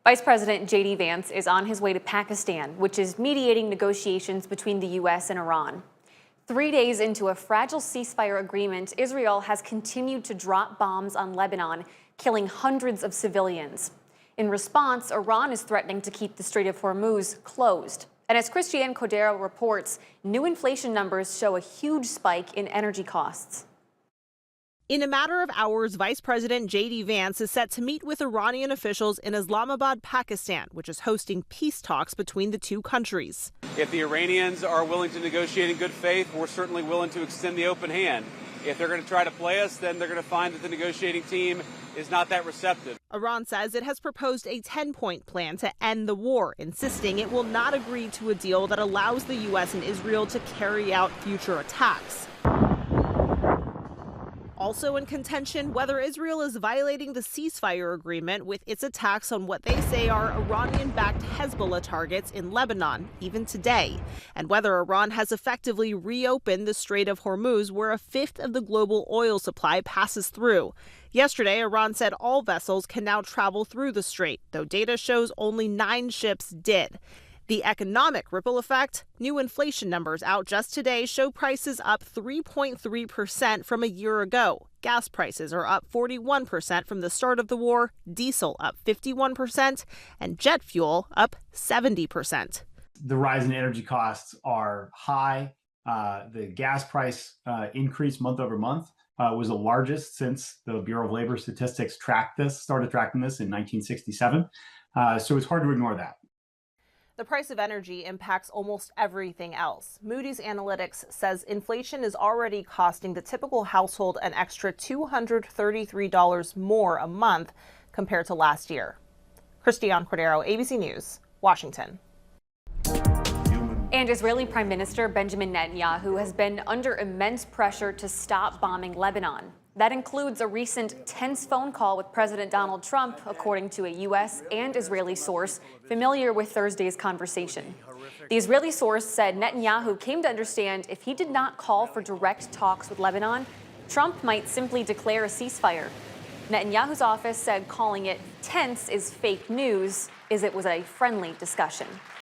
Vice President JD Vance is on his way to Pakistan, which is mediating negotiations between the U.S. and Iran. 3 days into a fragile ceasefire agreement, Israel has continued to drop bombs on Lebanon, killing hundreds of civilians. In response, Iran is threatening to keep the Strait of Hormuz closed. And as Christiane Cordero reports, new inflation numbers show a huge spike in energy costs. In a matter of hours, Vice President JD Vance is set to meet with Iranian officials in Islamabad, Pakistan, which is hosting peace talks between the two countries. If the Iranians are willing to negotiate in good faith, we're certainly willing to extend the open hand. If they're going to try to play us, then they're going to find that the negotiating team is not that receptive. Iran says it has proposed a 10-point plan to end the war, insisting it will not agree to a deal that allows the U.S. and Israel to carry out future attacks. Also in contention, whether Israel is violating the ceasefire agreement with its attacks on what they say are Iranian-backed Hezbollah targets in Lebanon, even today, and whether Iran has effectively reopened the Strait of Hormuz, where a fifth of the global oil supply passes through. Yesterday, Iran said all vessels can now travel through the strait, though data shows only 9 ships did. The economic ripple effect: new inflation numbers out just today show prices up 3.3% from a year ago. Gas prices are up 41% from the start of the war, diesel up 51%, and jet fuel up 70%. The rise in energy costs are high. The gas price increase month over month was the largest since the Bureau of Labor Statistics started tracking this in 1967. So it's hard to ignore that. The price of energy impacts almost everything else. Moody's Analytics says inflation is already costing the typical household an extra $233 more a month compared to last year. Christiane Cordero, ABC News, Washington. And Israeli Prime Minister Benjamin Netanyahu has been under immense pressure to stop bombing Lebanon. That includes a recent tense phone call with President Donald Trump, according to a U.S. and Israeli source familiar with Thursday's conversation. The Israeli source said Netanyahu came to understand if he did not call for direct talks with Lebanon, Trump might simply declare a ceasefire. Netanyahu's office said calling it tense is fake news, as it was a friendly discussion.